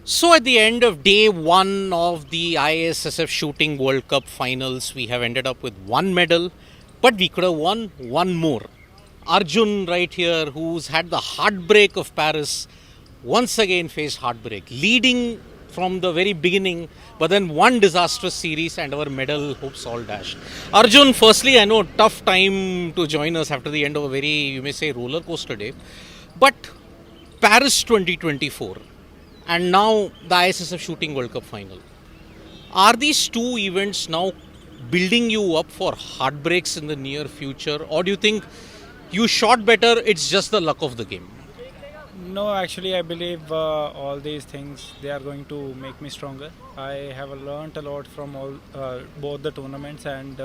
So, at the end of day one of the ISSF Shooting World Cup finals, we have ended up with one medal, but we could have won one more. Arjun, right here, who's had the heartbreak of Paris, once again faced heartbreak, leading from the very beginning, but then one disastrous series and our medal hopes all dashed. Arjun, firstly, I know tough time to join us after the end of a very, you may say, roller coaster day, but Paris 2024 and now the ISSF Shooting World Cup final. Are these two events now building you up for heartbreaks in the near future, or do you think you shot better, it's just the luck of the game? No, actually, I believe all these things they are going to make me stronger. I have learned a lot from all both the tournaments, and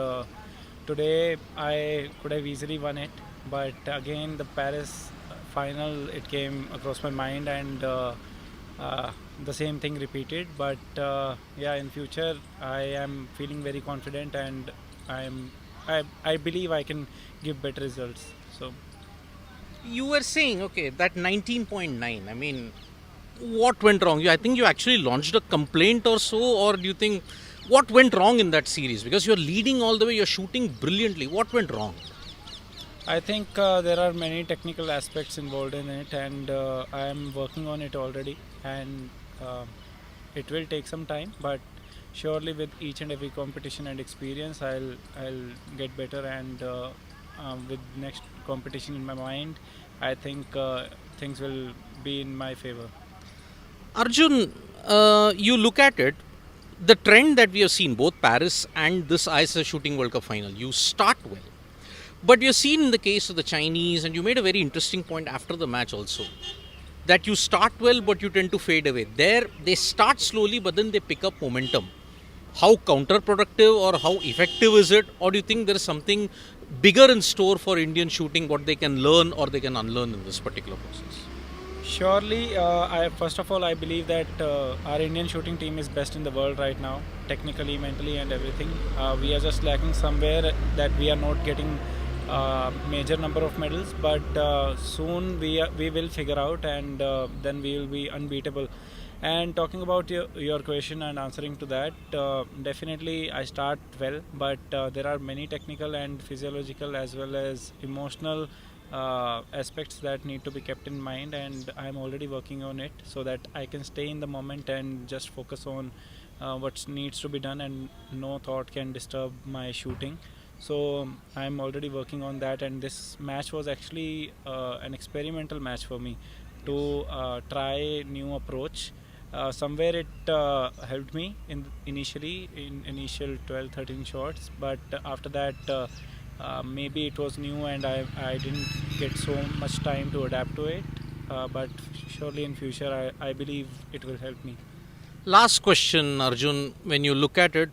today I could have easily won it. But again, the Paris final it came across my mind, and the same thing repeated. But yeah, in future I am feeling very confident, and I believe I can give better results. So. You were saying, okay, that 19.9, I mean, what went wrong? I think you actually launched a complaint or so, or do you think what went wrong in that series? Because you're leading all the way, you're shooting brilliantly. What went wrong? I think there are many technical aspects involved in it, and I am working on it already. And uh, it will take some time, but surely with each and every competition and experience, I'll get better. And with next competition in my mind, I think things will be in my favor. Arjun, you look at it, the trend that we have seen, both Paris and this ISS Shooting World Cup final, you start well. But you've seen in the case of the Chinese, and you made a very interesting point after the match also, that you start well, but you tend to fade away. There, they start slowly, but then they pick up momentum. How counterproductive or how effective is it? Or do you think there is something bigger in store for Indian shooting, what they can learn or they can unlearn in this particular process? Surely, I first of all I believe that our Indian shooting team is best in the world right now, technically, mentally, and everything. We are just lacking somewhere that we are not getting major number of medals, but soon we will figure out, and then we will be unbeatable. And talking about your question and answering to that, definitely I start well, but there are many technical and physiological as well as emotional aspects that need to be kept in mind, and I'm already working on it so that I can stay in the moment and just focus on what needs to be done, and no thought can disturb my shooting. So I'm already working on that, and this match was actually an experimental match for me to try new approach. Somewhere it helped me initially in initial 12-13 shots, but after that maybe it was new and I didn't get so much time to adapt to it, but surely in future I believe it will help me. Last question, Arjun. When you look at it,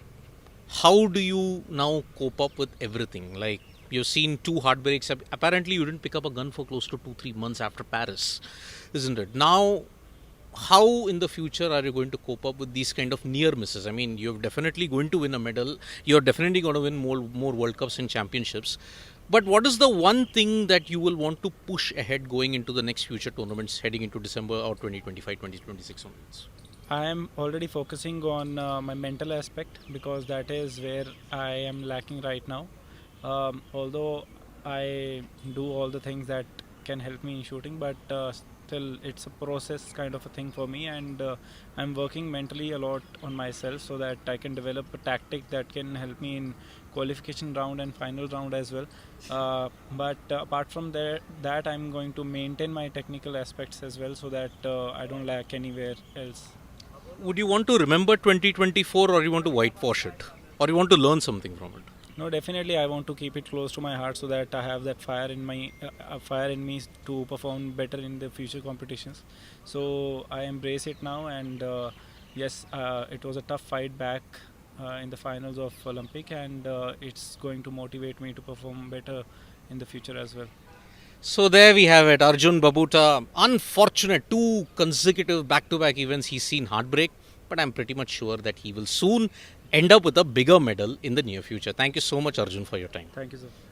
how do you now cope up with everything? Like, you've seen two heartbreaks. Apparently, you didn't pick up a gun for close to 2-3 months after Paris, isn't it? Now, how in the future are you going to cope up with these kind of near misses? I mean, you're definitely going to win a medal. You're definitely going to win more World Cups and championships. But what is the one thing that you will want to push ahead going into the next future tournaments heading into December or 2025, 2026 onwards? I am already focusing on my mental aspect because that is where I am lacking right now. Although I do all the things that can help me in shooting, but still it's a process kind of a thing for me, and I'm working mentally a lot on myself so that I can develop a tactic that can help me in qualification round and final round as well. But apart from that I'm going to maintain my technical aspects as well so that I don't lack anywhere else. Would you want to remember 2024, or you want to whitewash it? Or you want to learn something from it? No, definitely I want to keep it close to my heart so that I have that fire in my fire in me to perform better in the future competitions. So I embrace it now, and yes, it was a tough fight back in the finals of Olympic, and it's going to motivate me to perform better in the future as well. So there we have it. Arjun Babuta, unfortunate, two consecutive back-to-back events. He's seen heartbreak, but I'm pretty much sure that he will soon end up with a bigger medal in the near future. Thank you so much, Arjun, for your time. Thank you, sir.